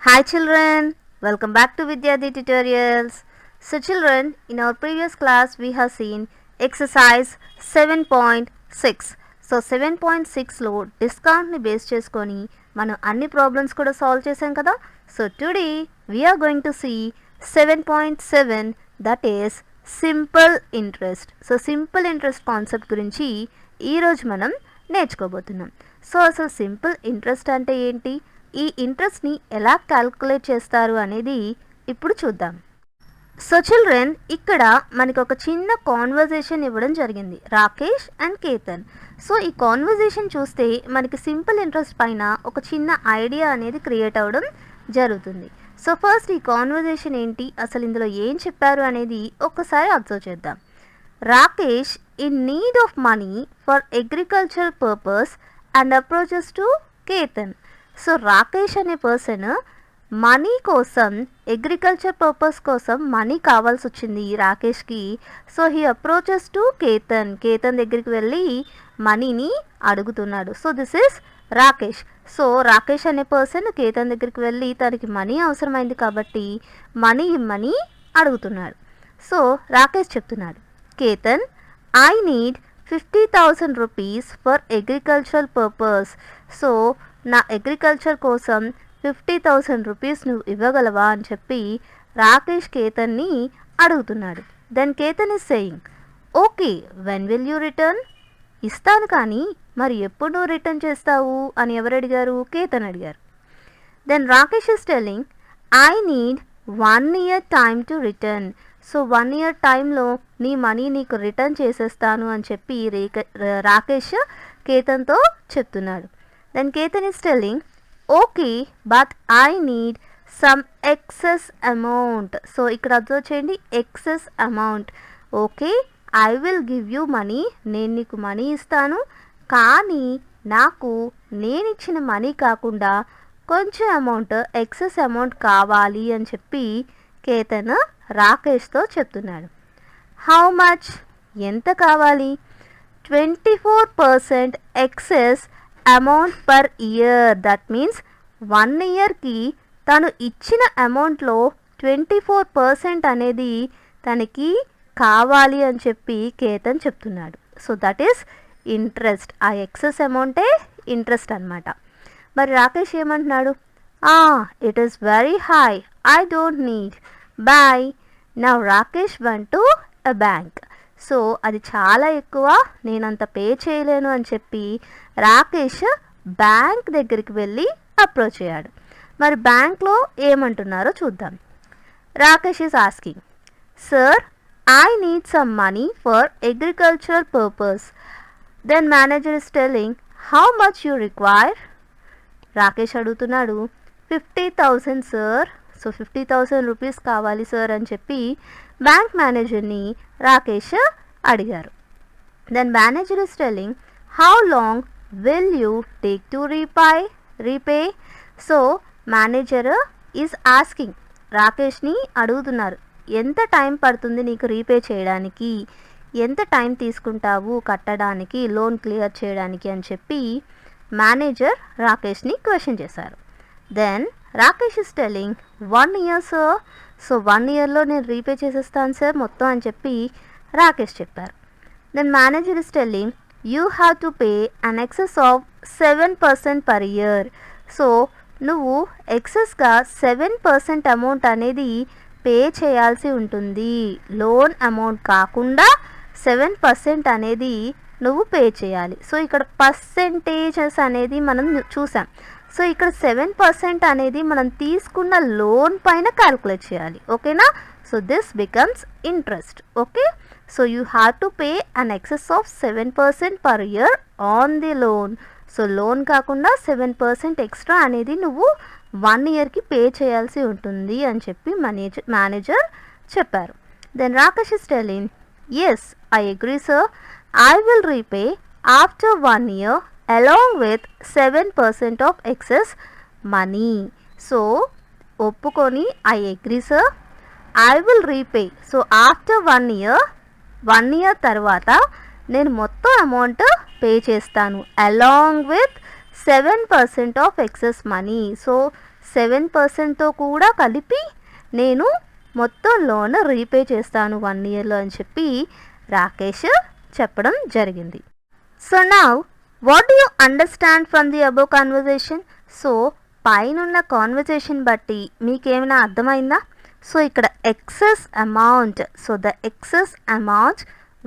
Hi children, welcome back to Vidyarthi tutorials. So children, in our previous class we have seen exercise 7.6. So 7.6 లో discount ని base చేసుకొని మనం అన్ని problems కూడా solve చేసాం కదా. So today we are going to see 7.7, that is simple interest. So simple interest concept గురించి ఈరోజు మనం నేర్చుకోబోతున్నాం. సో అసలు సింపుల్ ఇంట్రెస్ట్ అంటే ఏంటి, ఈ ఇంట్రెస్ట్ని ఎలా క్యాల్కులేట్ చేస్తారు అనేది ఇప్పుడు చూద్దాం. సో చిల్డ్రన్, ఇక్కడ మనకి ఒక చిన్న కాన్వర్జేషన్ ఇవ్వడం జరిగింది, రాకేష్ అండ్ కేతన్. సో ఈ కాన్వర్జేషన్ చూస్తే మనకి సింపుల్ ఇంట్రెస్ట్ పైన ఒక చిన్న ఐడియా అనేది క్రియేట్ అవ్వడం జరుగుతుంది. సో ఫస్ట్ ఈ కాన్వర్జేషన్ ఏంటి, అసలు ఇందులో ఏం చెప్పారు అనేది ఒక్కసారి అబ్జర్వ్ చేద్దాం. Rakesh in need of money for agriculture purpose and approaches to Ketan. So Rakesh అనే పర్సన్ మనీ కోసం, అగ్రికల్చర్ పర్పస్ కోసం మనీ కావాల్సి వచ్చింది రాకేష్కి. So he approaches to Ketan, Ketan దగ్గరికి వెళ్ళి మనీని అడుగుతున్నాడు. So this is Rakesh. So Rakesh అనే పర్సన్ కేతన్ దగ్గరికి వెళ్ళి తనకి మనీ అవసరమైంది కాబట్టి మనీ ఇమ్మని అడుగుతున్నాడు. సో రాకేష్ చెప్తున్నాడు, Ketan I need 50,000 rupees for agricultural purpose. So నా అగ్రికల్చర్ కోసం 50,000 రూపీస్ నువ్వు ఇవ్వగలవా అని చెప్పి రాకేష్ కేతన్ని అడుగుతున్నాడు. Then Ketan is saying, okay when will you return. ఇస్తాను కానీ మరి ఎప్పుడు నువ్వు రిటర్న్ చేస్తావు అని ఎవరు అడిగారు, కేతన్ అడిగారు. Then Rakesh is telling, I need 1 year time to return. So 1 year టైంలో నీ మనీ నీకు రిటర్న్ చేసేస్తాను అని చెప్పి రాకేష్ కేతన్తో చెప్తున్నాడు. Then Ketan is telling, okay but I need some excess amount. So ఇక్కడ అబ్జర్వ్ చేయండి, excess amount. Okay I will give you money, నేను నీకు మనీ ఇస్తాను, కానీ నాకు నేను ఇచ్చిన మనీ కాకుండా కొంచెం అమౌంట్, ఎక్సెస్ అమౌంట్ కావాలి అని చెప్పి కేతన్ రాకేష్తో చెప్తున్నాడు. హౌ మచ్, ఎంత కావాలి? 24% excess amount per year. That means 1 yearకి తను ఇచ్చిన అమౌంట్లో 24% అనేది తనకి కావాలి అని చెప్పి కేతన్ చెప్తున్నాడు. So that is interest. ఆ ఎక్సెస్ అమౌంటే ఇంట్రెస్ట్ అనమాట. మరి రాకేష్ ఏమంటున్నాడు, it is very high, I don't need, bye. Now Rakesh went to a bank. So అది చాలా ఎక్కువ, నేనంత పే చేయలేను అని చెప్పి రాకేష్ బ్యాంక్ దగ్గరికి వెళ్ళి అప్రోచ్ అయ్యాడు. మరి బ్యాంక్లో ఏమంటున్నారో చూద్దాం. Rakesh is asking, sir I need some money for agricultural purpose. Then manager is telling, how much you require. Rakesh అడుగుతున్నాడు, 50,000 సార్. సో 50,000 రూపీస్ కావాలి సార్ అని చెప్పి బ్యాంక్ మేనేజర్ని రాకేష్ అడిగారు. Then manager is telling, how long will you take to repay. So manager is asking, రాకేష్ని అడుగుతున్నారు, ఎంత time పడుతుంది నీకు రీపే చేయడానికి, ఎంత టైం తీసుకుంటావు కట్టడానికి, లోన్ క్లియర్ చేయడానికి అని చెప్పి మేనేజర్ రాకేష్ని క్వశ్చన్ చేశారు. Then Rakesh is telling, 1 year sir. So 1 yearలో నేను రీపే చేసేస్తాను సార్ మొత్తం అని చెప్పి రాకేష్ చెప్పారు. Then manager is telling, you have to pay an excess of 7% per year. So నువ్వు ఎక్సెస్గా 7% అమౌంట్ అనేది పే చేయాల్సి ఉంటుంది. లోన్ అమౌంట్ కాకుండా 7% అనేది నువ్వు పే చేయాలి. సో ఇక్కడ పర్సెంటేజెస్ అనేది మనం చూసాం. సో ఇక్కడ 7% అనేది మనం తీసుకున్న లోన్ పైన క్యాల్కులేట్ చేయాలి, ఓకేనా. So this becomes interest. Okay, so you have to pay an excess of 7% per year on the loan. So loan కాకుండా 7% ఎక్స్ట్రా అనేది నువ్వు 1 yearకి పే చేయాల్సి ఉంటుంది అని చెప్పి మేనేజర్ చెప్పారు. Then Rakesh is telling, yes I agree sir, I will repay after 1 year along with 7% of excess money. So ఒప్పుకొని I agree sir, I will repay. So after 1 year తర్వాత నేను మొత్తం అమౌంట్ పే చేస్తాను along with 7% of excess money. So 7%తో కూడా కలిపి నేను మొత్తం లోన్ రీపే చేస్తాను 1 ఇయర్లో అని చెప్పి రాకేష్ చెప్పడం జరిగింది. So now what do you understand from the above conversation? So పైనున్న కాన్వర్జేషన్ బట్టి మీకేమైనా అర్థమైందా? సో ఇక్కడ excess amount, so the excess amount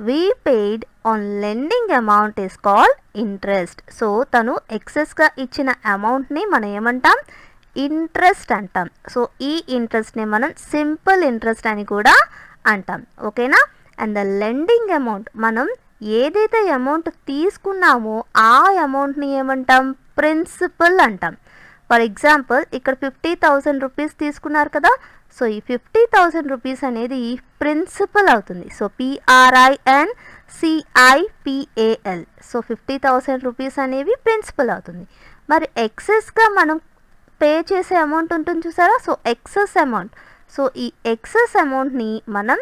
we paid on lending amount is called interest. So తను ఎక్సెస్గా ఇచ్చిన అమౌంట్ని మనం ఏమంటాం? ఇంట్రెస్ట్ అంటాం. సో ఈ ఇంట్రెస్ట్ని మనం సింపుల్ ఇంట్రెస్ట్ అని కూడా అంటాం. ఓకేనా? అండ్ ద లెండింగ్ అమౌంట్, మనం ఏదైతే అమౌంట్ తీసుకున్నామో ఆ అమౌంట్ని ఏమంటాం? ప్రిన్సిపల్ అంటాం. ఫర్ ఎగ్జాంపుల్ ఇక్కడ 50,000 రూపీస్ తీసుకున్నారు కదా, సో ఈ 50,000 రూపీస్ అనేది ప్రిన్సిపల్ అవుతుంది. సో PRINCIPAL, సో 50,000 రూపీస్ అనేవి ప్రిన్సిపల్ అవుతుంది. మరి ఎక్సెస్గా మనం పే చేసే అమౌంట్ ఉంటుంది చూసారా, సో ఎక్సెస్ అమౌంట్, సో ఈ ఎక్సెస్ అమౌంట్ని మనం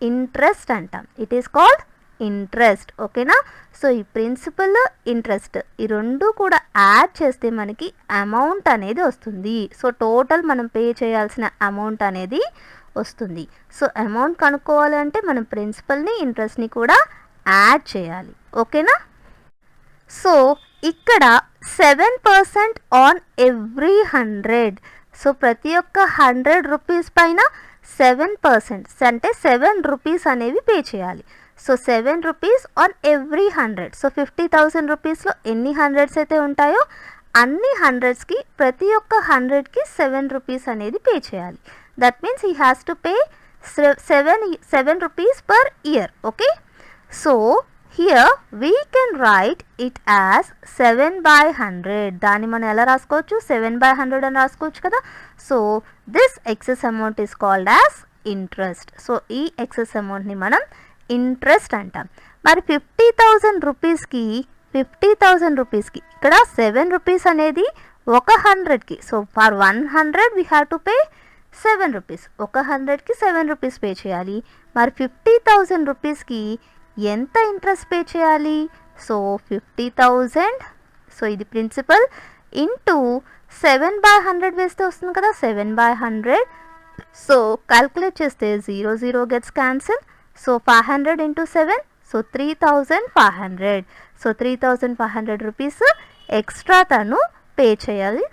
ఇంట్రెస్ట్ అంటాం. It is called interest. ఓకేనా? సో ఈ ప్రిన్సిపల్, ఇంట్రెస్ట్ ఈ రెండు కూడా యాడ్ చేస్తే మనకి అమౌంట్ అనేది వస్తుంది. సో టోటల్ మనం పే చేయాల్సిన అమౌంట్ అనేది వస్తుంది. సో అమౌంట్ కనుక్కోవాలి అంటే మనం ప్రిన్సిపల్ని, ఇంట్రెస్ట్ని కూడా యాడ్ చేయాలి. ఓకేనా? సో ఇక్కడ 7% ఆన్ ఎవ్రీ 100, సో ప్రతి ఒక్క 100 రూపీస్ పైన 7% అంటే 7 రూపీస్ అనేవి పే చేయాలి. So 7 rupees on every 100. So 50,000 రూపీస్లో ఎన్ని హండ్రెడ్స్ అయితే ఉంటాయో అన్ని హండ్రెడ్స్కి ప్రతి ఒక్క 100కి 7 రూపీస్ అనేది పే చేయాలి. That means he has to pay 7 rupees per year. Okay? So here we can write it as 7/100. దాన్ని మనం ఎలా రాసుకోవచ్చు? 7/100 అని రాసుకోవచ్చు కదా. So this excess amount is called as interest. So ఈ ఎక్సెస్ అమౌంట్ని మనం ఇంట్రెస్ట్ అంటాం. మరి 50,000 రూపీస్కి ఇక్కడ 7 రూపీస్ అనేది ఒక 100కి, so for 100 we have to pay 7 rupees. ఒక 100కి 7 రూపీస్ పే చేయాలి. మరి 50,000 రూపీస్కి ఎంత ఇంట్రెస్ట్ పే చేయాలి? సో 50,000, సో ఇది ప్రిన్సిపల్ ఇంటూ 7/100 వేస్తే వస్తుంది కదా, 7/100. సో క్యాల్కులేట్ చేస్తే 0 gets cancel. So 500 into 7, so 3,500. So 3,500 rupees extra తను పే చేయాలి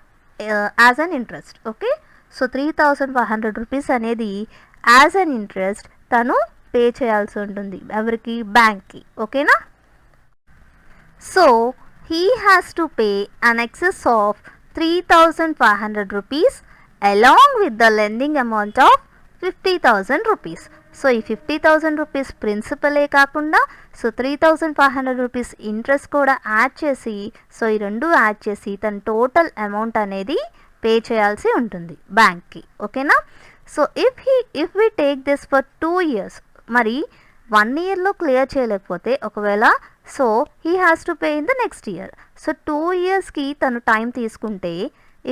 as an interest. Okay? So 3,500 rupees అనేది యాజ్ అన్ ఇంట్రెస్ట్ తను పే చేయాల్సి ఉంటుంది. ఎవరికి? బ్యాంక్కి. ఓకేనా? So he has to pay an excess of 3,500 rupees along with the lending amount of 50,000 rupees. So ఈ 50,000 రూపీస్ ప్రిన్సిపలే కాకుండా సో 3,500 రూపీస్ ఇంట్రెస్ట్ కూడా యాడ్ చేసి, సో ఈ రెండు యాడ్ చేసి తన టోటల్ అమౌంట్ అనేది పే చేయాల్సి ఉంటుంది బ్యాంక్కి. ఓకేనా? So if we take this for 2 years, మరి 1 yearలో క్లియర్ చేయలేకపోతే ఒకవేళ, so he has to pay in the next year. So 2 yearsకి తను టైం తీసుకుంటే,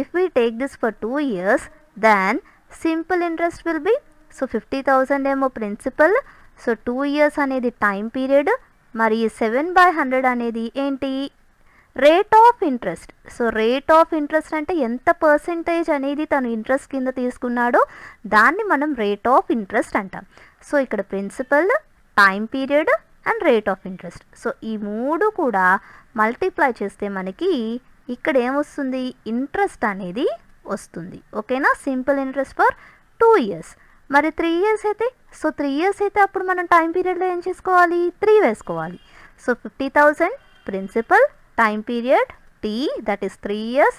if we take this for 2 years, then simple interest will be, so 50,000 ఏమో principal, so 2 years అనేది time period, మరి 7/100 అనేది ఏంటి? Rate of interest. So rate of interest అంటే ఎంత పర్సెంటేజ్ అనేది తను ఇంట్రెస్ట్ కింద తీసుకున్నాడో దాన్ని మనం రేట్ ఆఫ్ ఇంట్రెస్ట్ అంటాం. సో ఇక్కడ principal, time period and rate of interest, so ఈ మూడు కూడా మల్టిప్లై చేస్తే మనకి ఇక్కడ ఏమొస్తుంది? ఇంట్రెస్ట్ అనేది వస్తుంది. ఓకేనా? Simple interest for 2 years. మరి 3 years అయితే, సో 3 years అయితే అప్పుడు మనం టైం పీరియడ్లో ఏం చేసుకోవాలి? 3 వేసుకోవాలి. So 50,000 principal, time period T, that is 3 years,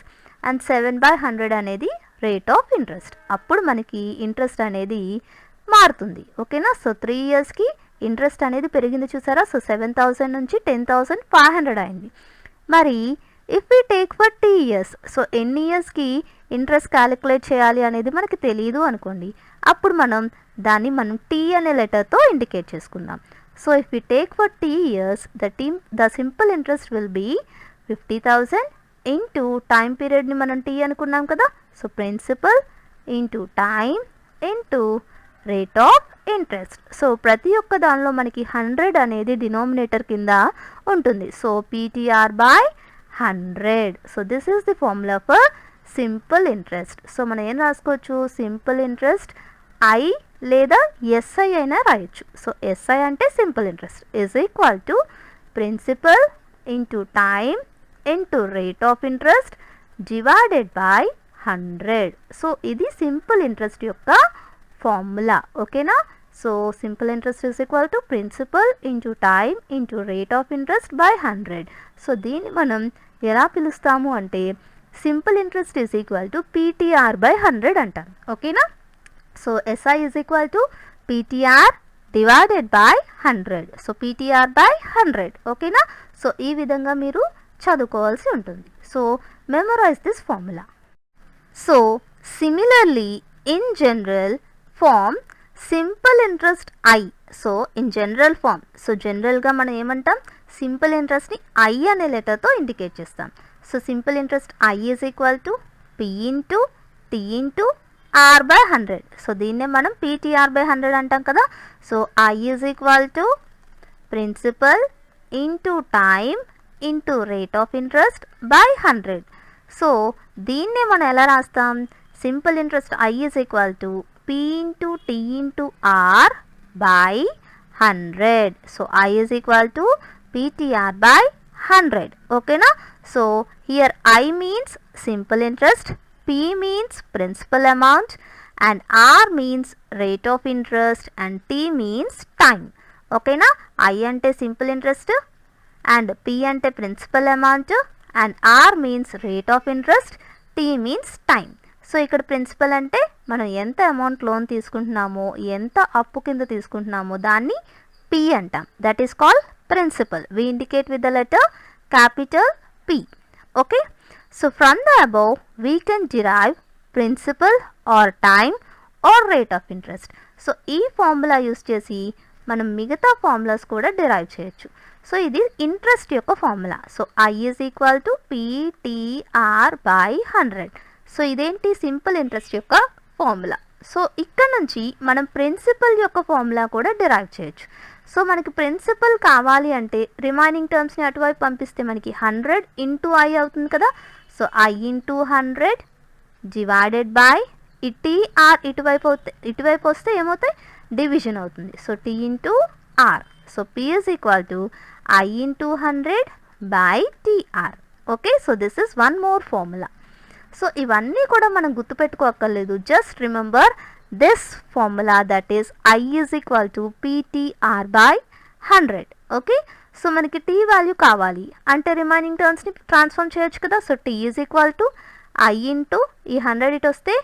and 7/100 అనేది రేట్ ఆఫ్ ఇంట్రెస్ట్. అప్పుడు మనకి ఇంట్రెస్ట్ అనేది మారుతుంది. ఓకేనా? సో 3 yearsకి ఇంట్రెస్ట్ అనేది పెరిగింది చూసారా. సో 7,000 నుంచి 10,500 అయింది. మరి if we take for 2 years, so ఎన్ని ఇయర్స్కి ఇంట్రెస్ట్ క్యాలిక్యులేట్ చేయాలి అనేది మనకి తెలియదు అనుకోండి, అప్పుడు మనం దాన్ని T అనే లెటర్తో ఇండికేట్ చేసుకుందాం. So if we take for 2 years, the simple interest will be 50,000 into time పీరియడ్ని మనం T అనుకున్నాం కదా. So principal into time into rate of interest. So ప్రతి ఒక్క దానిలో మనకి 100 అనేది డినామినేటర్ కింద ఉంటుంది. So PTR/100. So this is the formula for simple interest. So మనం ఏం రాసుకోవచ్చు, సింపుల్ ఇంట్రెస్ట్ ఐ లేదా ఎస్ఐ అయినా రాయొచ్చు. సో ఎస్ఐ అంటే simple interest is equal to principal into time into rate of interest divided by 100. So ఇది simple interest యొక్క formula. ఓకేనా. So simple interest is equal to principal into time into rate of interest by 100. So దీన్ని మనం ఎలా పిలుస్తాము అంటే simple interest is equal to PTR by 100 అంటాం. ఓకేనా. So SI is equal to PTR divided by 100. So PTR by 100. ఓకేనా. So ఈ విధంగా మీరు చదువుకోవాల్సి ఉంటుంది. So memorise this formula. So similarly in general form simple interest I. So in general form, so జనరల్గా మనం ఏమంటాం, సింపుల్ ఇంట్రెస్ట్ని ఐ అనే లెటర్తో ఇండికేట్ చేస్తాం. So simple interest I is equal to P into T into R by 100. So దీన్నే మనం PTR by 100 అంటాం కదా. So I is equal to principal into time into rate of interest by 100. So దీన్నే మనం ఎలా రాస్తాం, simple interest I is equal to P into T into R by 100. So I is equal to PTR by 100. ఓకేనా. So here I means simple interest, P means principal amount, and R means rate of interest, and T means time. Okay na. I ante simple interest and P ante principal amount and R means rate of interest, T means time. So ఇక్కడ principal అంటే మనం ఎంత amount loan తీసుకుంటున్నామో, ఎంత అప్పు కింద తీసుకుంటున్నామో దాన్ని P అంటాం. That is called principal. We indicate with the letter capital P. Okay. So from the above we can derive principal or time or rate of interest. So ఈ formula use చేసి మనం మిగతా formulas కూడా derive చేయొచ్చు. So ఇది interest యొక్క formula. So I is equal to PTR by 100. So ఇదేంటి, simple interest యొక్క ఫార్ములా. సో ఇక్కడ నుంచి మనం ప్రిన్సిపల్ యొక్క ఫార్ములా కూడా డిరైవ్ చేయొచ్చు. సో మనకి ప్రిన్సిపల్ కావాలి అంటే రిమైనింగ్ టర్మ్స్ని అటువైపు పంపిస్తే మనకి 100 ఇంటూ ఐ అవుతుంది కదా. So I into 100 divided by TR ఇటువైపు వస్తే ఏమవుతాయి, డివిజన్ అవుతుంది. So T into R. So P is equal to I into 100 by TR. Okay. So this is one more formula. So ఇవన్నీ కూడా మనం గుర్తుపెట్టుకోక్కర్లేదు. Just remember this formula, that is I is equal to PTR by 100. Okay. So మనకి T value కావాలి అంటే remaining టర్మ్స్ని transform చేయొచ్చు కదా. So T is equal to I into ఈ 100 ఇటు వస్తే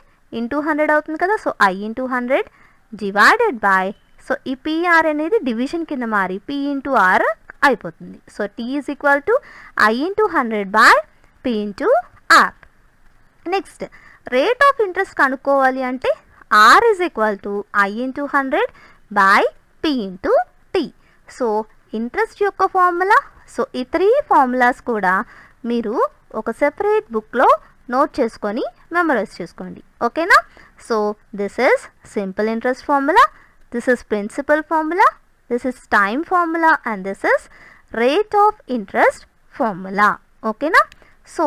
ఇంటూ 100 అవుతుంది కదా. So I into 100 divided by, so ఈ పీఆర్ అనేది డివిజన్ కింద మారి పీ ఇంటూ ఆర్ అయిపోతుంది. So T is equal to I into 100 by P into R. Next rate of interest కనుక్కోవాలి అంటే R is equal to I into 100 by P into T. So interest యొక్క formula. So ఈ 3 formulas కూడా మీరు ఒక separate బుక్లో note చేసుకొని memorize చేసుకోండి. ఓకేనా. So this is simple interest formula, this is principal formula, this is time formula, and this is rate of interest formula. ఓకేనా. సో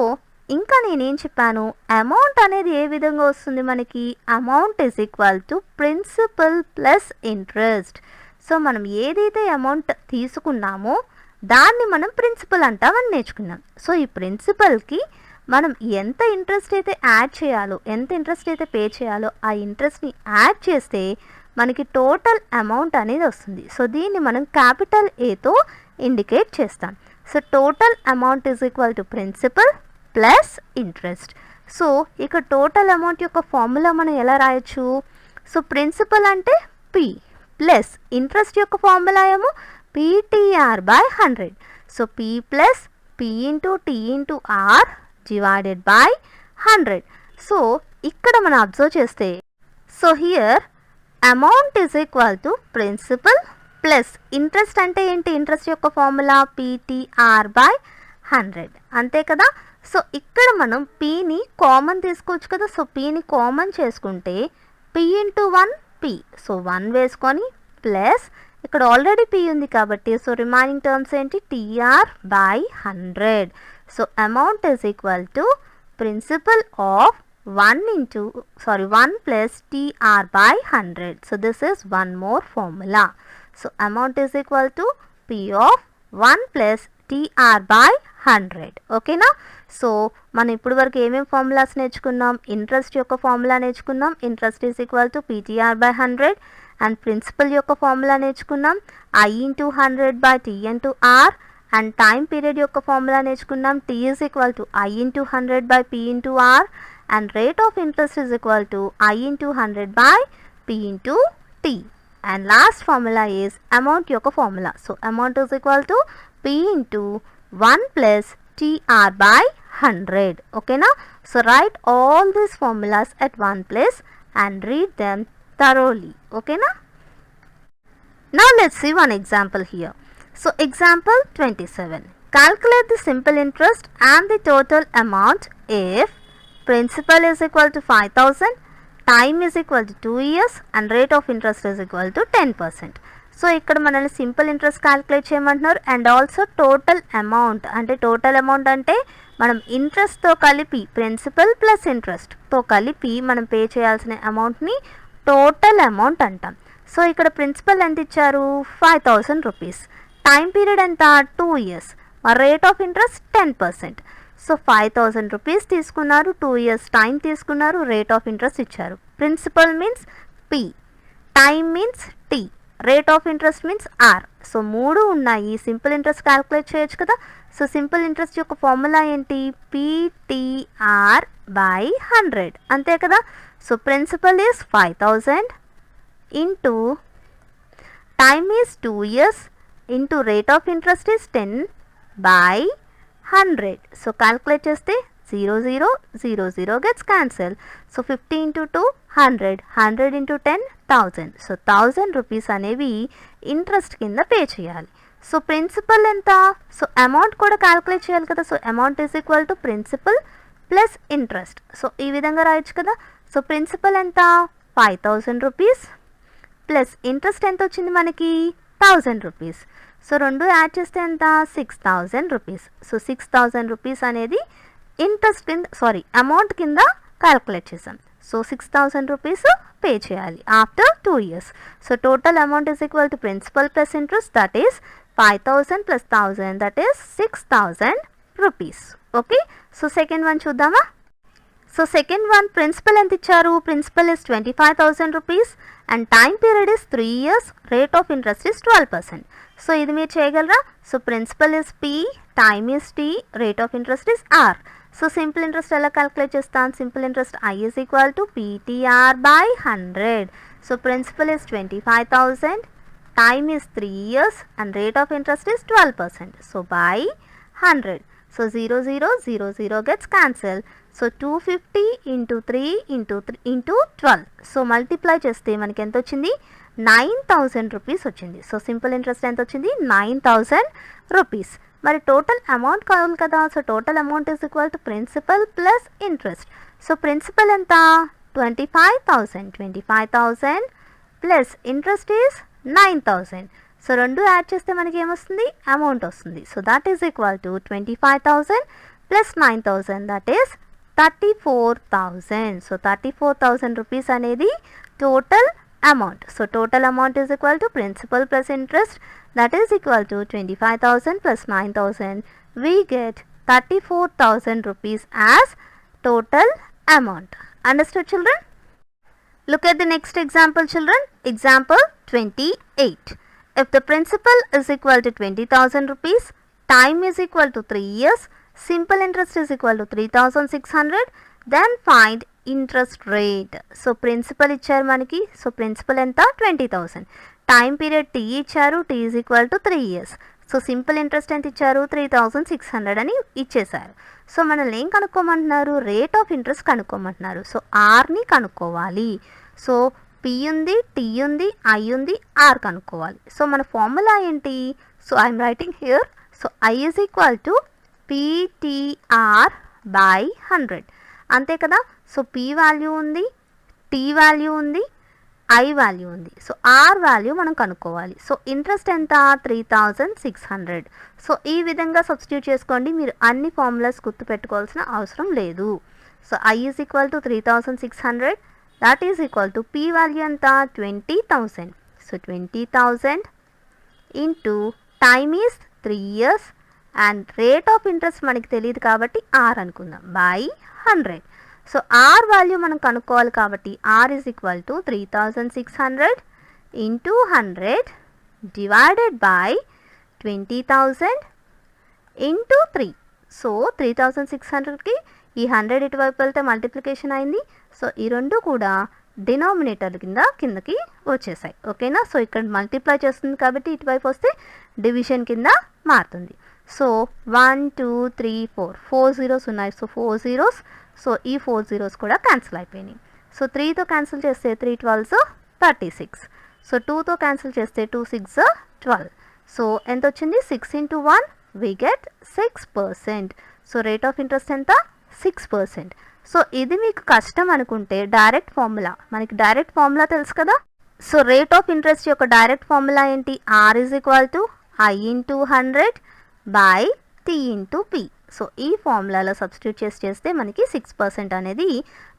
ఇంకా నేనేం చెప్పాను, అమౌంట్ అనేది ఏ విధంగా వస్తుంది మనకి, amount is equal to principal plus interest. So మనం ఏదైతే అమౌంట్ తీసుకున్నామో దాన్ని మనం ప్రిన్సిపల్ అంటామని నేర్చుకున్నాం. సో ఈ ప్రిన్సిపల్కి మనం ఎంత ఇంట్రెస్ట్ అయితే యాడ్ చేయాలో, ఎంత ఇంట్రెస్ట్ అయితే పే చేయాలో ఆ ఇంట్రెస్ట్ని యాడ్ చేస్తే మనకి టోటల్ అమౌంట్ అనేది వస్తుంది. సో దీన్ని మనం క్యాపిటల్ ఏతో ఇండికేట్ చేస్తాం. So total amount is equal to principal plus interest. So ఇక టోటల్ అమౌంట్ యొక్క ఫార్ములా మనం ఎలా రాయొచ్చు, సో ప్రిన్సిపల్ అంటే పి ప్లస్ ఇంట్రెస్ట్ యొక్క ఫార్ములా ఏమో PTR by 100. So P plus P into T into R divided by 100. So ఇక్కడ మనం అబ్జర్వ్ చేస్తే, so here amount is equal to principal plus interest అంటే ఏంటి, ఇంట్రెస్ట్ యొక్క ఫార్ములా పీటీఆర్ బై 100 అంతే కదా. సో ఇక్కడ మనం పీని కామన్ తీసుకోవచ్చు కదా. సో పీని కామన్ చేసుకుంటే పి ఇంటూ 1 పి, సో 1 వేసుకొని ప్లస్ ఇక్కడ ఆల్రెడీ పి ఉంది కాబట్టి సో రిమైనింగ్ టర్మ్స్ ఏంటి TR by 100. So amount is equal to principal of 1 plus TR by 100. So this is one more formula. So amount is equal to P of 1 plus TR by 100. ఓకేనా? So మనం ఇప్పుడు వరకు ఏమేమి formulas నేర్చుకున్నాం? Interest యొక్క formula నేర్చుకున్నాం. Interest is equal to PTR by 100. And principal యొక్క formula నేర్చుకున్నాం. I into 100 by T into R. And time period యొక్క ఫార్ములా నేర్చుకున్నాం. T is equal to I into 100 by P into R. And rate of interest is equal to I into 100 by P into T. And last formula is amount యొక్క formula. So amount is equal to P into 1 plus TR by 100. Okay na? So write all these formulas at one place and read them thoroughly. Okay na? Now let's see one example here. So example 27. Calculate the simple interest and the total amount if principal is equal to 5,000, time is equal to 2 years and rate of interest is equal to 10%. So ఇక్కడ మనల్ని simple interest calculate చేయమంటున్నారు and also total amount. అంటే total amount అంటే మనం ఇంట్రెస్ట్తో కలిపి principal plus ఇంట్రెస్ట్తో కలిపి మనం పే చేయాల్సిన అమౌంట్ని టోటల్ అమౌంట్ అంటాం. సో ఇక్కడ ప్రిన్సిపల్ ఎంత ఇచ్చారు? 5,000 రూపీస్. టైం పీరియడ్ ఎంత? 2 years. Rate of interest 10%. So 5,000 rupees తీసుకున్నారు, 2 ఇయర్స్ టైం తీసుకున్నారు, రేట్ ఆఫ్ ఇంట్రెస్ట్ ఇచ్చారు. Principal means P, time means T, rate of interest means R. So 3 ఉన్నాయి. సింపుల్ ఇంట్రెస్ట్ క్యాలిక్యులేట్ చేయొచ్చు కదా. సో సింపుల్ ఇంట్రెస్ట్ యొక్క formula ఏంటి? PTR by 100. అంతే కదా. So principal is 5,000 into time is 2 years into rate of interest is 10 by 100. So calculate చేస్తే 0 0 0 0 gets cancelled. So 50 into 2 100, 100 into 10 1000. సో 1000 rupees అనేవి ఇంట్రెస్ట్ కింద పే చేయాలి. సో ప్రిన్సిపల్ ఎంత? సో అమౌంట్ కూడా క్యాలిక్యులేట్ చేయాలి కదా. So amount is equal to principal plus interest. So ఈ విధంగా రాయొచ్చు కదా. సో ప్రిన్సిపల్ ఎంత? 5,000 రూపీస్ ప్లస్ ఇంట్రెస్ట్ ఎంత వచ్చింది మనకి? 1000 రూపీస్. సో రెండు యాడ్ చేస్తే ఎంత? 6,000 రూపీస్. సో 6,000 రూపీస్ అనేది ఇంట్రెస్ట్ కింద అమౌంట్ కింద క్యాలిక్యులేట్ చేసాం. సో 6,000 రూపీస్ పే చేయాలి after 2 years. So total amount is equal to principal plus interest, that is 5,000 plus 1,000, that is 6,000 rupees. Okay. So second one చూద్దామా. So second one principal ఎంత ఇచ్చారు? Principal is 25,000 rupees and time period is 3 years, rate of interest is 12%. So ఇది మీరు చేయగలరా? So principal is P, time is T, rate of interest is R. So simple interest ఎలా calculate చేస్తాను? Simple interest I is equal to PTR by 100. So principal is 25,000, time is 3 years and rate of interest is 12%. So by 100. So 0 0 0 0 gets cancelled. So 250 into 3 into 12. So multiply చేస్తే మనకి ఎంత వచ్చింది? 9,000 rupees వచ్చింది. So simple interest ఎంత వచ్చింది? 9,000 rupees. మరి total amount కావాలి కదా. So total amount is equal to principal plus interest. So principal ఎంత? 25,000 ప్లస్ ఇంట్రెస్ట్ ఈజ్ 9,000. సో రెండు యాడ్ చేస్తే మనకి ఏమొస్తుంది? అమౌంట్ వస్తుంది. So that is equal to 25,000 plus 9,000, that is 34,000. So 34,000 rupees అనేది total amount. So total amount is equal to principal plus interest, that is equal to 25,000 plus 9,000. We get 34,000 rupees as total amount. Understood children? Look at the next example children. Example 28. If the principal is equal to 20,000 rupees, time is equal to 3 years, simple interest is equal to 3,600, then find interest rate. So principal ఇచ్చారు మనకి. So principal ఎంత? 20,000. Time period T ఇచ్చారు, T is equal to 3 years. So simple interest ఎంత ఇచ్చారు? 3,600 అని ఇచ్చేసారు. So మనల్ని ఏం కనుక్కోమంటున్నారు? రేట్ ఆఫ్ ఇంట్రెస్ట్ కనుక్కోమంటున్నారు. సో ఆర్ని కనుక్కోవాలి. సో P ఉంది, T ఉంది, I ఉంది, R కనుక్కోవాలి. సో మన ఫార్ములా ఏంటి? So I'm writing here. So I is equal to PTR by 100. అంతే కదా. సో P వాల్యూ ఉంది, T వాల్యూ ఉంది, I వాల్యూ ఉంది. సో R వాల్యూ మనం కనుక్కోవాలి. సో ఇంట్రెస్ట్ ఎంత? 3,600. సో ఈ విధంగా సబ్స్టిట్యూట్ చేసుకోండి. మీరు అన్ని ఫార్ములాస్ గుర్తుపెట్టుకోవాల్సిన అవసరం లేదు. So I is equal to 3600, that is equal to P value anta 20,000. So 20,000 into time is 3 years and rate of interest మనకి తెలియదు కాబట్టి R అనుకుందాం by 100. సో R వాల్యూ మనం కనుక్కోవాలి కాబట్టి R is equal to 3600 into 100 divided by 20,000 into 3. So 3600కి ఈ 100 ఇటువైపు వెళ్తే మల్టిప్లికేషన్ అయింది. సో ఈ రెండు కూడా డినామినేటర్ కిందకి వచ్చేసాయి. ఓకేనా. సో ఇక్కడ మల్టిప్లై చేస్తుంది కాబట్టి ఇటువైపు వస్తే డివిజన్ కింద మారుతుంది. సో 1 2 3 4 జీరోస్ ఉన్నాయి. So 4 zeros. సో ఈ 4 జీరోస్ కూడా క్యాన్సిల్ అయిపోయినాయి. సో 3తో క్యాన్సిల్ చేస్తే 3 12 36. సో 2తో క్యాన్సిల్ చేస్తే 2 6 12. సో ఎంత వచ్చింది? 6 into 1 we get 6%. So rate of interest ఎంత? 6%. సో ఇది మీకు కష్టం అనుకుంటే డైరెక్ట్ ఫార్ములా, మనకి డైరెక్ట్ ఫార్ములా తెలుసు కదా. సో రేట్ ఆఫ్ ఇంట్రెస్ట్ యొక్క డైరెక్ట్ ఫార్ములా ఏంటి? R is equal to I into 100 by T into P. So ఈ ఫార్ములాలో సబ్స్టిట్యూట్ చేస్తే మనకి 6% అనేది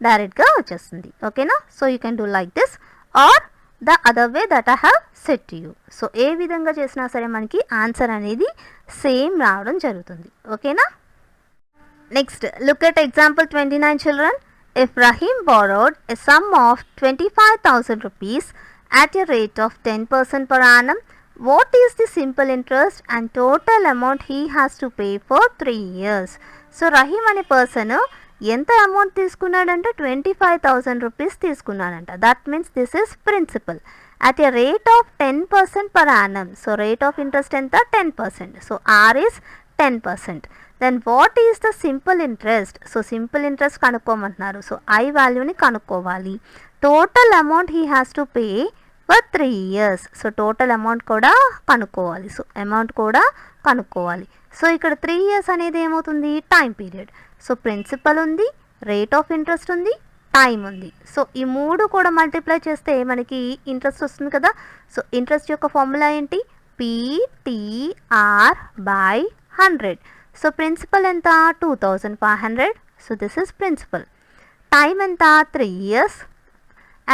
డైరెక్ట్గా వచ్చేస్తుంది. ఓకేనా. So you can do like this or the other way that I have set to you. So ఏ విధంగా చేసినా సరే మనకి ఆన్సర్ అనేది సేమ్ రావడం జరుగుతుంది. ఓకేనా. Next look at example 29 children. If Rahim borrowed a sum of 25,000 rupees at a rate of 10% per annum, what is the simple interest and total amount he has to pay for 3 years? So Rahim అనే person ఎంత amount తీసుకున్నాడంటే 25,000 rupees తీసుకున్నాడంట. That means this is principal at a rate of 10% per annum. So rate of interest ఎంత? 10%. So R is 10%. Then what is the simple interest? So simple interest కనుక్కోమంటున్నారు. So I వాల్యూని కనుక్కోవాలి. Total amount he has to pay for 3 years. So total amount కూడా కనుక్కోవాలి. So amount కూడా కనుక్కోవాలి. So ఇక్కడ 3 years అనేది ఏమవుతుంది? Time period. సో ప్రిన్సిపల్ ఉంది, రేట్ ఆఫ్ ఇంట్రెస్ట్ ఉంది, టైం ఉంది. సో ఈ మూడు కూడా మల్టిప్లై చేస్తే మనకి ఇంట్రెస్ట్ వస్తుంది కదా. సో ఇంట్రెస్ట్ యొక్క ఫార్ములా ఏంటి? PTR by 100. సో ప్రిన్సిపల్ ఎంత? 2500. So this is principal. Time ఎంత? 3 years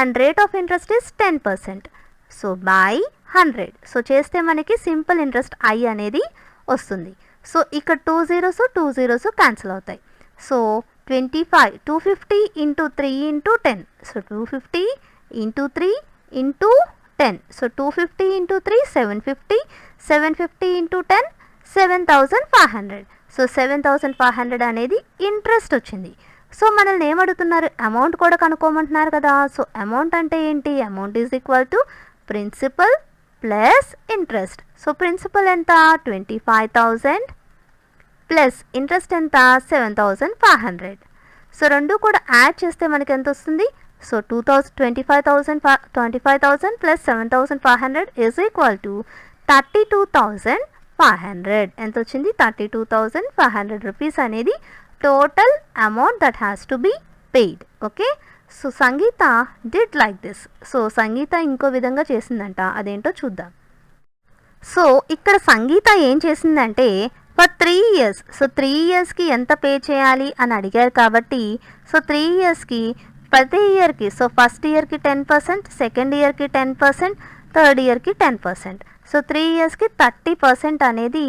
and rate of interest is 10%. So by 100. So చేస్తే మనకి సింపుల్ ఇంట్రెస్ట్ I అనేది వస్తుంది. సో ఇక్కడ 2 zeros క్యాన్సిల్ అవుతాయి. So 250 into 3 into 10. So 250 into 3 into 10. So 250 into 3 750. 750 into 10 7,500. So 7,500 అనేది interest వచ్చింది. So మనల్ని ఏమడుగుతున్నారు? అమౌంట్ కూడా కనుక్కోమంటున్నారు కదా. సో అమౌంట్ అంటే ఏంటి? Amount is equal to principal plus interest. So principal ఎంత? 25,000 ప్లస్ ఇంట్రెస్ట్ ఎంత? 7,500. సో రెండు కూడా యాడ్ చేస్తే మనకి ఎంత వస్తుంది? So 25,000 plus 7,500 is equal to 32,500. ఎంత వచ్చింది? 32,500 రూపీస్ అనేది total amount that has to be paid. Okay. So Sangeetha did like this. So Sangeetha ఇంకో విధంగా చేసిందంట. అదేంటో చూద్దాం. సో ఇక్కడ సంగీత ఏం చేసిందంటే ఫర్ 3 years. సో 3 yearsకి ఎంత పే చేయాలి అని అడిగారు కాబట్టి సో 3 yearsకి ప్రతి ఇయర్కి సో ఫస్ట్ ఇయర్కి 10%, సెకండ్ ఇయర్కి 10%, థర్డ్ ఇయర్కి 10%. సో 3 yearsకి 30% అనేది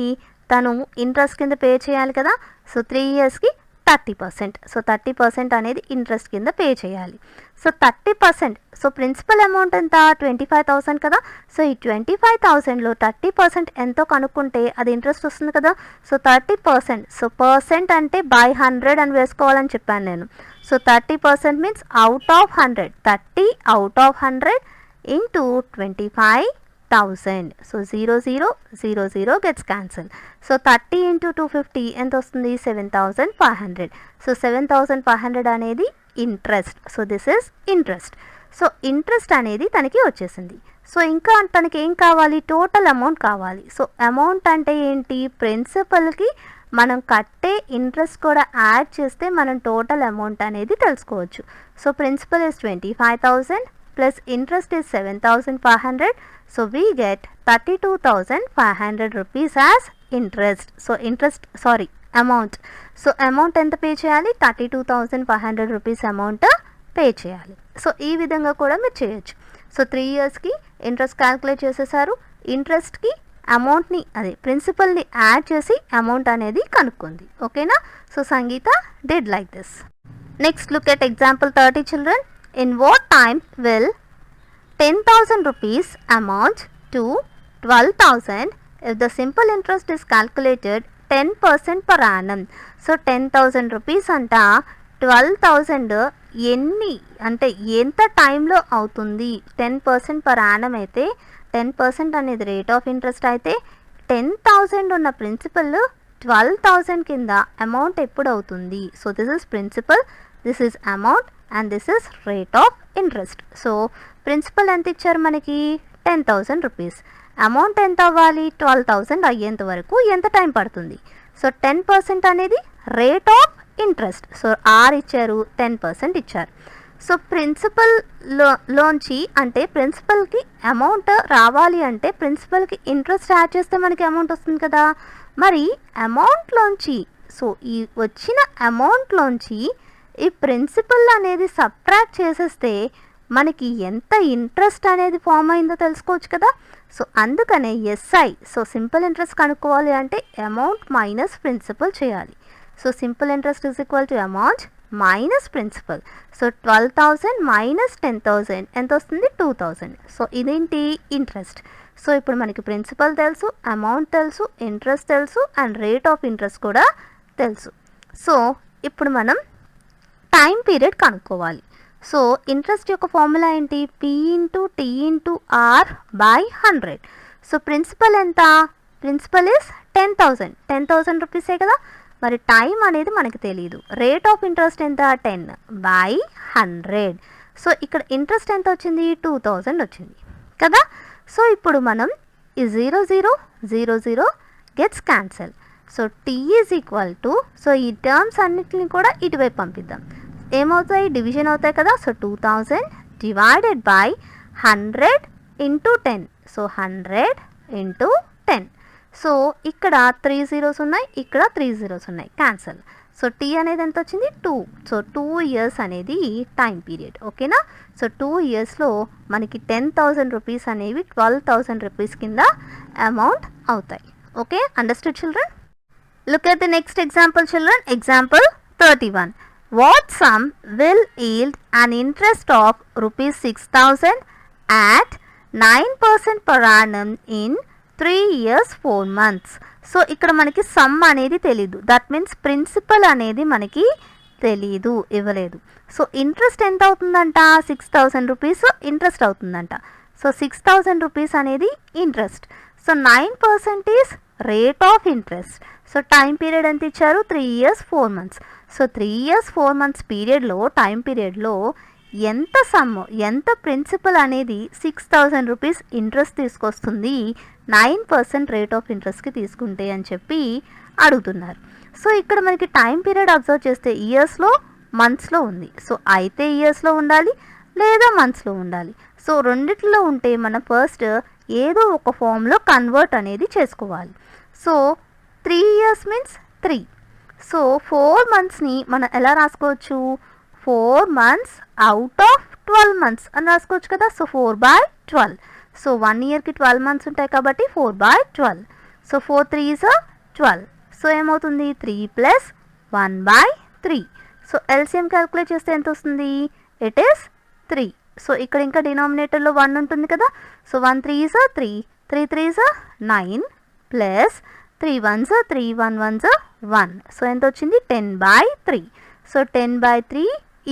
తను ఇంట్రెస్ట్ కింద పే చేయాలి కదా. సో 3 yearsకి 30%. సో 30% అనేది ఇంట్రెస్ట్ కింద పే చేయాలి. సో 30%. సో ప్రిన్సిపల్ అమౌంట్ ఎంత? 25,000 కదా. సో ఈ 25,000లో 30% ఎంతో కనుక్కుంటే అది ఇంట్రెస్ట్ వస్తుంది కదా. సో 30%. సో పర్సెంట్ అంటే బై 100 అని వేసుకోవాలని చెప్పాను నేను. So 30% means out of 100. 30 out of 100 into 25,000. So 0 gets cancelled. So 30 into 250 ఎంత వస్తుంది? 7,500. సో 7,500 అనేది interest. So this is interest. So interest అనేది తనకి వచ్చేసింది. సో ఇంకా తనకి ఏం కావాలి? టోటల్ అమౌంట్ కావాలి. సో అమౌంట్ అంటే ఏంటి? ప్రిన్సిపల్కి మనం కట్టే ఇంట్రెస్ట్ కూడా యాడ్ చేస్తే మనం టోటల్ అమౌంట్ అనేది తెలుసుకోవచ్చు. So principal is 25,000 plus interest is 7,500. So we get 32,500 rupees as interest. So amount. So amount ఎంత పే చేయాలి? 32,500 రూపీస్ అమౌంట్ పే చేయాలి. సో ఈ విధంగా కూడా మీరు చేయొచ్చు. సో 3 ఇయర్స్కి ఇంట్రెస్ట్ క్యాల్కులేట్ చేసేసారు. ఇంట్రెస్ట్కి అమౌంట్ని అదే ప్రిన్సిపల్ని యాడ్ చేసి అమౌంట్ అనేది కనుక్కుంది. ఓకేనా? So Sangeetha did like this. Next look at example 30 children. In what time will 10,000 rupees amount to 12,000 if the simple interest is calculated 10% per annum. So 10,000 rupees అంట 12,000 ఎన్ని అంటే ఎంత టైంలో అవుతుంది? 10% పర్ యానం అయితే 10% అనేది రేట్ ఆఫ్ ఇంట్రెస్ట్ అయితే 10,000 ఉన్న ప్రిన్సిపల్ 12,000 కింద అమౌంట్ ఎప్పుడు అవుతుంది? So this is principal, this is amount and this is rate of interest. So principal ఎంత ఇచ్చారు మనకి? 10,000 రూపీస్. అమౌంట్ ఎంత అవ్వాలి? 12,000 అయ్యేంత వరకు ఎంత టైం పడుతుంది? సో 10% అనేది rate of interest. So R ఇచ్చారు, 10% ఇచ్చారు. సో ప్రిన్సిపల్లోంచి అంటే ప్రిన్సిపల్కి అమౌంట్ రావాలి అంటే ప్రిన్సిపల్కి ఇంట్రెస్ట్ యాడ్ చేస్తే మనకి అమౌంట్ వస్తుంది కదా. మరి అమౌంట్లోంచి సో ఈ వచ్చిన అమౌంట్లోంచి ఈ ప్రిన్సిపల్ అనేది సబ్ట్రాక్ట్ చేసేస్తే మనకి ఎంత ఇంట్రెస్ట్ అనేది ఫామ్ అయిందో తెలుసుకోవచ్చు కదా. సో అందుకనే ఎస్ఐ సో సింపుల్ ఇంట్రెస్ట్ కనుక్కోవాలి అంటే అమౌంట్ మైనస్ ప్రిన్సిపల్ చేయాలి. So simple interest is equal to amount minus principal. So 12,000 minus 10,000 ఎంత వస్తుంది? 2,000. సో ఇదేంటి? ఇంట్రెస్ట్. సో ఇప్పుడు మనకి ప్రిన్సిపల్ తెలుసు, అమౌంట్ తెలుసు, ఇంట్రెస్ట్ తెలుసు అండ్ రేట్ ఆఫ్ ఇంట్రెస్ట్ కూడా తెలుసు. సో ఇప్పుడు మనం టైం పీరియడ్ కనుక్కోవాలి. సో ఇంట్రెస్ట్ యొక్క ఫార్ములా ఏంటి? P into T into R by 100. So principal ఎంత? ప్రిన్సిపల్ ఇస్ 10,000 రూపీసే కదా. మరి టైం అనేది మనకి తెలియదు. రేట్ ఆఫ్ ఇంట్రెస్ట్ ఎంత? 10 బై 100. సో ఇక్కడ ఇంట్రెస్ట్ ఎంత వచ్చింది? 2,000 వచ్చింది కదా. సో ఇప్పుడు మనం ఈ 0 gets cancel. So T is equal to so ఈ టర్మ్స్ అన్నిటిని కూడా ఇటువైపు పంపిద్దాం. ఏమవుతాయి? డివిజన్ అవుతాయి కదా. So 2,000 divided by 100 into 10. So 100 into 10. So ఇక్కడ 3 zeros ఉన్నాయి, ఇక్కడ 3 zeros ఉన్నాయి, క్యాన్సల్. సో T అనేది ఎంత వచ్చింది? 2. సో 2 ఇయర్స్ అనేది టైం పీరియడ్. ఓకేనా? సో 2 ఇయర్స్లో మనకి 10,000 రూపీస్ అనేవి 12,000 రూపీస్ కింద అమౌంట్ అవుతాయి. Okay, understood children? Look at the next example children. Example 31. What sum will yield an interest of rupees 6,000 at 9% per annum in 3 years 4 months? So ఇక్కడ మనకి some అనేది తెలీదు. దట్ మీన్స్ ప్రిన్సిపల్ అనేది మనకి తెలీదు, ఇవ్వలేదు. సో ఇంట్రెస్ట్ ఎంత అవుతుందంట? 6,000 రూపీస్ ఇంట్రెస్ట్ అవుతుందంట. సో 6,000 రూపీస్ అనేది interest. So 9% is rate of interest. So time period ఎంత ఇచ్చారు? 3 years 4 months. So 3 years 4 months పీరియడ్లో టైం పీరియడ్లో ఎంత సమ్ ఎంత ప్రిన్సిపల్ అనేది 6,000 రూపీస్ ఇంట్రెస్ట్ తీసుకొస్తుంది 9% రేట్ ఆఫ్ ఇంట్రెస్ట్కి తీసుకుంటే అని చెప్పి అడుగుతున్నారు. సో ఇక్కడ మనకి టైం పీరియడ్ అబ్జర్వ్ చేస్తే ఇయర్స్లో మంత్స్లో ఉంది. సో అయితే ఇయర్స్లో ఉండాలి లేదా మంత్స్లో ఉండాలి. సో రెండిట్లో ఉంటే మనం ఫస్ట్ ఏదో ఒక ఫామ్లో కన్వర్ట్ అనేది చేసుకోవాలి. So 3 years means 3. సో 4 monthsని మనం ఎలా రాసుకోవచ్చు? 4 months అవుట్ ఆఫ్ 12 months అని రాసుకోవచ్చు కదా. సో 4/12. సో 1 yearకి 12 months ఉంటాయి కాబట్టి 4/12. So 4 3s 12. సో ఏమవుతుంది? 3 + 1/3. సో ఎల్సిఎం క్యాల్కులేట్ చేస్తే ఎంత వస్తుంది? It is 3. సో ఇక్కడ ఇంకా డినామినేటర్లో 1 ఉంటుంది కదా. So 1 3s 3, 3 3s 9 plus 3 1s 3 1 1s 1. So ఎంత వచ్చింది? 10/3. So 10/3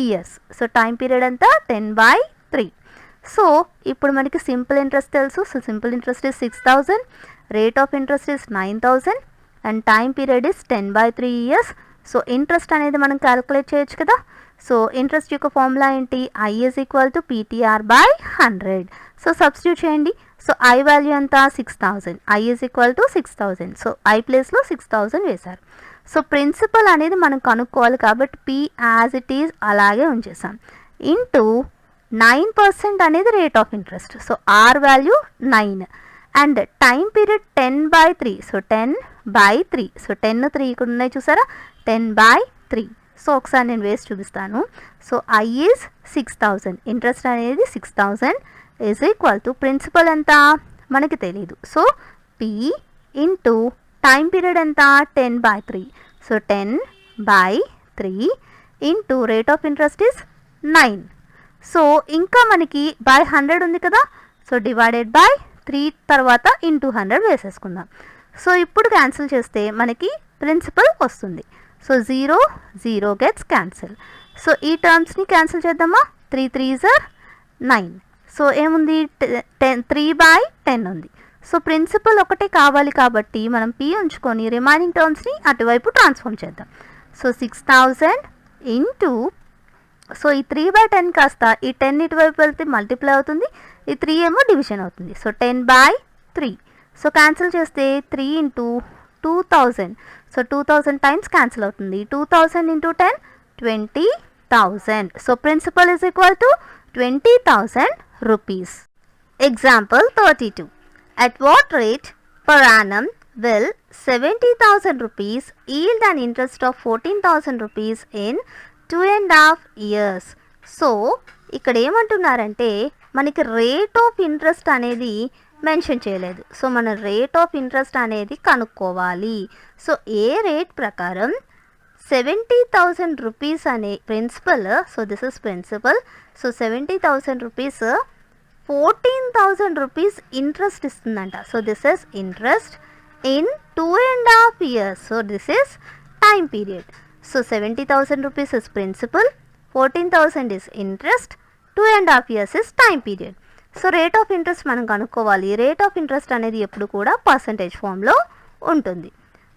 years. So time period అంతా 10/3. సో ఇప్పుడు మనకి సింపుల్ ఇంట్రెస్ట్ తెలుసు. So simple interest is 6,000, rate of interest is 9,000 and time period is 10/3 years. So interest అనేది మనం క్యాలిక్యులేట్ చేయొచ్చు కదా. సో ఇంట్రెస్ట్ యొక్క ఫార్ములా ఏంటి? I is equal to PTR/100. So substitute చేయండి. సో I వాల్యూ ఎంత? 6,000. I is equal to 6,000. So I ప్లేస్లో 6,000 వేశారు. సో ప్రిన్సిపల్ అనేది మనం కనుక్కోవాలి కాబట్టి P యాజ్ ఇట్ ఈజ్ అలాగే ఉంచేసాం. ఇంటూ 9% అనేది rate of interest. So R value 9 and time period 10/3. So 10 by 3. So 10 3 ఇక్కడ ఉన్నాయి చూసారా, 10/3. సో ఒకసారి నేను వేసి చూపిస్తాను. సో I ఈజ్ 6000, ఇంట్రెస్ట్ అనేది 6000 ఈజ్ ఈక్వల్ టు ప్రిన్సిపల్ ఎంత మనకి తెలీదు. So P into time period ఎంత 10/3. So 10/3 into rate of interest is 9. So ఇంకా మనకి బై 100 ఉంది కదా, సో డివైడెడ్ బై 3 తర్వాత ఇంటూ 100 వేసేసుకుందాం. సో ఇప్పుడు క్యాన్సిల్ చేస్తే మనకి ప్రిన్సిపల్ వస్తుంది. So 0 0 gets cancel. సో ఈ టర్మ్స్ని క్యాన్సిల్ చేద్దామా, 3 3s are 9. సో ఏముంది 3/10 ఉంది. సో ప్రిన్సిపల్ ఒకటే కావాలి కాబట్టి మనం P ఉంచుకొని రిమైనింగ్ టర్మ్స్ని అటువైపు ట్రాన్స్ఫార్మ్ చేద్దాం. సో 6000 ఇంటూ, సో ఈ 3/10 కాస్త ఈ 10 ఇటువైపు వెళ్తే మల్టిప్లై అవుతుంది, ఈ 3 ఏమో డివిజన్ అవుతుంది. సో 10/3. సో క్యాన్సిల్ చేస్తే 3 ఇంటూ 2000. సో 2000 టైమ్స్ క్యాన్సిల్ అవుతుంది. 2000 into 10 20,000. So principal is equal to 20,000 rupees. Example 32. At what rate per annum will 70,000 rupees yield an interest of 14,000 rupees in 2.5 years? So ఇక్కడ ఏమంటున్నారంటే మనకి rate of interest అనేది mention చేయలేదు. So మన rate of interest అనేది కనుక్కోవాలి. So ఏ rate ప్రకారం 70,000 రూపీస్ అనే principal, so this is principal, so 70,000 rupees 14,000 rupees interest ఇస్తుందంట. So this is interest in 2.5 years. So this is time period. So 70,000 rupees is principal, 14,000 is interest, 2.5 years is time period. So rate of interest మనం కనుక్కోవాలి. Rate of interest అనేది ఎప్పుడు కూడా percentage ఫామ్లో ఉంటుంది.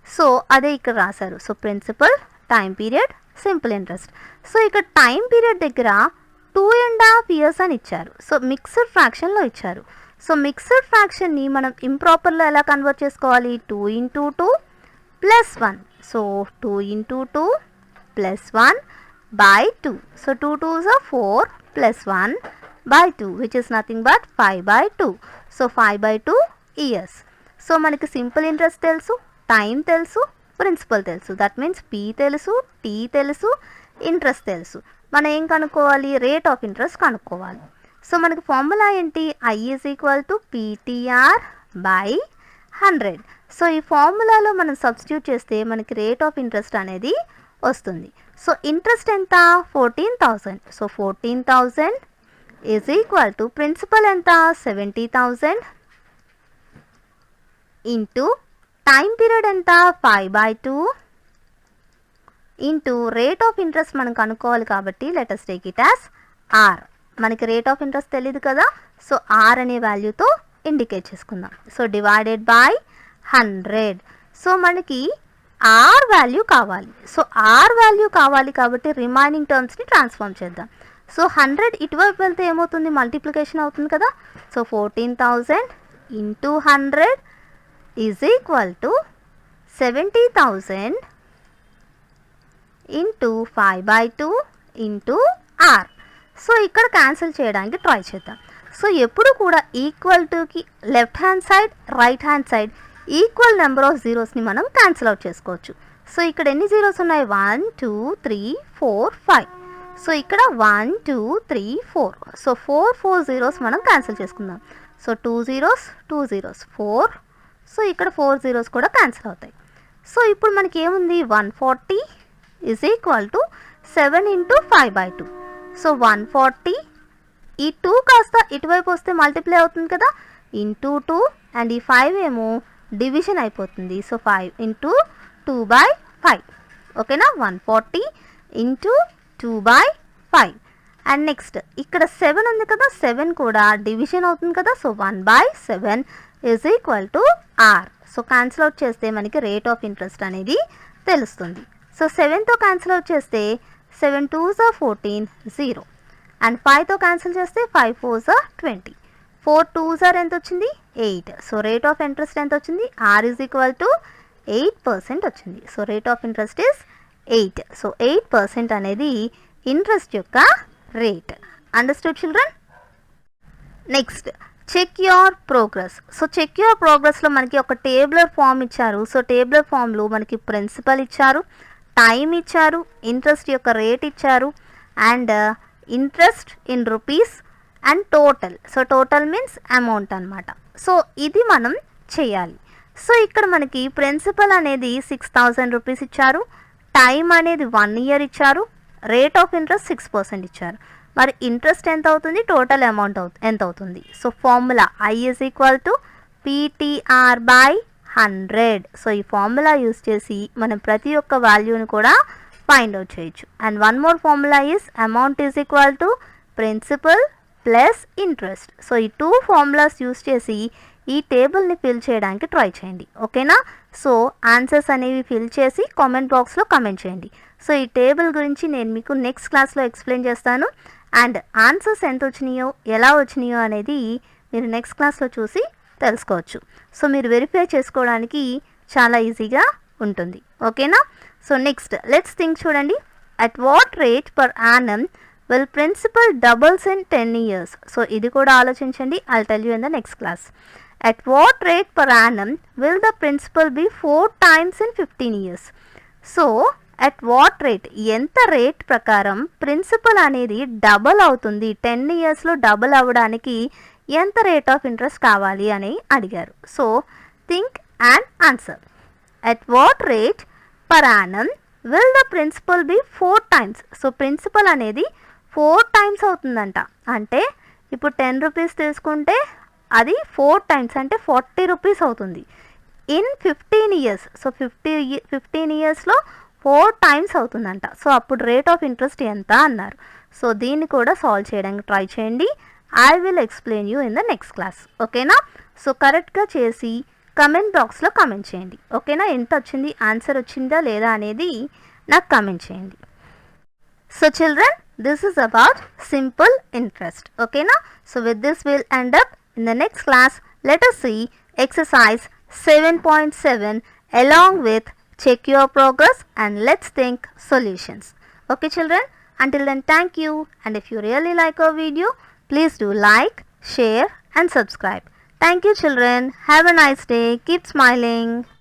So అదే ఇక్కడ రాశారు. So principal, time period, simple interest. So ఇక్కడ టైం పీరియడ్ దగ్గర 2.5 years అని ఇచ్చారు. సో మిక్స్డ్ ఫ్రాక్షన్లో ఇచ్చారు. సో మిక్స్డ్ ఫ్రాక్షన్ని మనం ఇంప్రాపర్లో ఎలా కన్వర్ట్ చేసుకోవాలి, 2 into 2 plus 1. So 2 into 2 plus 1 by 2. So 2 2s are 4 plus 1 by 2 which is nothing but 5/2. So 5/2 years. So మనకి simple interest తెలుసు, టైం తెలుసు, ప్రిన్సిపల్ తెలుసు. దట్ మీన్స్ P తెలుసు, T తెలుసు, ఇంట్రెస్ట్ తెలుసు. మనం ఏం కనుక్కోవాలి, రేట్ ఆఫ్ ఇంట్రెస్ట్ కనుక్కోవాలి. సో మనకి ఫార్ములా ఏంటి, I is equal to PTR/100. So ఈ ఫార్ములాలో మనం సబ్స్టిట్యూట్ చేస్తే మనకి రేట్ ఆఫ్ ఇంట్రెస్ట్ అనేది వస్తుంది. సో ఇంట్రెస్ట్ ఎంత 14,000. So 14,000 is equal to principal ఎంత 70,000 ఇంటూ టైం పీరియడ్ ఎంత 5/2 ఇంటూ రేట్ ఆఫ్ ఇంట్రెస్ట్ మనం కనుక్కోవాలి కాబట్టి let us take it as R. మనకి రేట్ ఆఫ్ ఇంట్రెస్ట్ తెలియదు కదా, సో R అనే వాల్యూతో ఇండికేట్ చేసుకుందాం. So divided by 100. సో మనకి R వాల్యూ కావాలి. సో R వాల్యూ కావాలి కాబట్టి రిమైనింగ్ టర్మ్స్ని ట్రాన్స్ఫార్మ్ చేద్దాం. సో 100 ఇటువైపు వెళ్తే ఏమవుతుంది, మల్టిప్లికేషన్ అవుతుంది కదా. So 14,000 into 100 is equal to 70,000 into 5/2 into R. So ఇక్కడ క్యాన్సిల్ చేయడానికి ట్రై చేద్దాం. సో ఎప్పుడు కూడా equal Tuki left hand side, right hand side equal number of జీరోస్ని మనం క్యాన్సిల్ అవుట్ చేసుకోవచ్చు. సో ఇక్కడ ఎన్ని జీరోస్ ఉన్నాయి, 1 2 3 4 5. సో ఇక్కడ 1 2 3 4. సో 4 జీరోస్ మనం క్యాన్సిల్ చేసుకుందాం. So 2 zeros 2 zeros 4. సో ఇక్కడ 4 zeros కూడా క్యాన్సిల్ అవుతాయి. సో ఇప్పుడు మనకి ఏముంది, 140 is equal to 7 into 5/2. So 140, ఈ 2 కాస్త ఇటువైపు వస్తే మల్టిప్లై అవుతుంది కదా, ఇంటూ 2 అండ్ ఈ 5 ఏమో డివిజన్ అయిపోతుంది. So 5 into 2/5. ఓకేనా, 140 ఇంటూ 2/5. అండ్ నెక్స్ట్ ఇక్కడ 7 ఉంది కదా, 7 కూడా డివిజన్ అవుతుంది కదా. So 1/7 is equal to R. So cancel out చేస్తే మనకి రేట్ ఆఫ్ ఇంట్రెస్ట్ అనేది తెలుస్తుంది. సో 7తో క్యాన్సిల్ అవుట్ చేస్తే 7 2s are 14 0. అండ్ 5తో క్యాన్సిల్ చేస్తే 5 4s are 20. 4 2s are ఎంత వచ్చింది, 8. సో రేట్ ఆఫ్ ఇంట్రెస్ట్ ఎంత వచ్చింది, R ఈజ్ ఈక్వల్ టు 8% వచ్చింది. So rate of interest is 8. So 8% అనేది ఇంట్రెస్ట్ యొక్క rate. Understood children? Next check your progress. So check your ప్రోగ్రెస్లో మనకి ఒక టేబులర్ ఫామ్ ఇచ్చారు. సో టేబులర్ ఫామ్లో మనకి ప్రిన్సిపల్ ఇచ్చారు, టైం ఇచ్చారు, ఇంట్రెస్ట్ యొక్క రేట్ ఇచ్చారు, and interest in rupees and total. So total means amount అనమాట. సో ఇది మనం చేయాలి. సో ఇక్కడ మనకి ప్రిన్సిపల్ అనేది 6000 రూపీస్ ఇచ్చారు, టైం అనేది 1 year ఇచ్చారు, రేట్ ఆఫ్ ఇంట్రెస్ట్ 6% ఇచ్చారు. మరి ఇంట్రెస్ట్ ఎంత అవుతుంది, టోటల్ అమౌంట్ ఎంత అవుతుంది? So formula I is equal to PTR by 100. So ఈ ఫార్ములా యూస్ చేసి మనం ప్రతి ఒక్క వాల్యూని కూడా ఫైండ్ అవుట్ చేయొచ్చు. And one more formula is amount is equal to principal plus interest. So ఈ 2 ఫార్ములాస్ యూస్ చేసి ఈ టేబుల్ని ఫిల్ చేయడానికి ట్రై చేయండి. ఓకేనా? సో ఆన్సర్స్ అనేవి ఫిల్ చేసి కామెంట్ బాక్స్లో కామెంట్ చేయండి. సో ఈ టేబుల్ గురించి నేను మీకు నెక్స్ట్ క్లాస్లో ఎక్స్ప్లెయిన్ చేస్తాను. అండ్ ఆన్సర్స్ ఎంత వచ్చినాయో ఎలా వచ్చినాయో అనేది మీరు నెక్స్ట్ క్లాస్లో చూసి తెలుసుకోవచ్చు. సో మీరు వెరిఫై చేసుకోవడానికి చాలా ఈజీగా ఉంటుంది. ఓకేనా? సో నెక్స్ట్ లెట్స్ థింక్ చూడండి. At what rate per annum will principal doubles in 10 years? సో ఇది కూడా ఆలోచించండి. I'll tell you in the next class. At what rate per annum will the principal be 4 times in 15 years? So at what rate, ఎంత rate ప్రకారం principal అనేది double అవుతుంది, 10 yearsలో double అవ్వడానికి ఎంత రేట్ ఆఫ్ ఇంట్రెస్ట్ కావాలి అని అడిగారు. So think and answer. At what rate per annum will the principal be 4 times? So principal అనేది 4 times అవుతుందంట. అంటే ఇప్పుడు 10 రూపీస్ తీసుకుంటే అది 4 times అంటే 40 రూపీస్ అవుతుంది. ఇన్ 15 years, సో 15 yearsలో 4 times అవుతుందంట. సో అప్పుడు రేట్ ఆఫ్ ఇంట్రెస్ట్ ఎంత అన్నారు. సో దీన్ని కూడా సాల్వ్ చేయడానికి ట్రై చేయండి. I will explain you in the next class. ఓకేనా? సో కరెక్ట్గా చేసి కమెంట్ బాక్స్లో కమెంట్ చేయండి. ఓకేనా? ఎంత వచ్చింది, ఆన్సర్ వచ్చిందా లేదా అనేది నాకు కమెంట్ చేయండి. So children, this is about simple interest. Okay na? So with this we'll end up. In the next class, let us see exercise 7.7 along with check your progress and let's think solutions. Okay children, until then thank you, and if you really like our video, please do like, share and subscribe. Thank you children. Have a nice day. Keep smiling.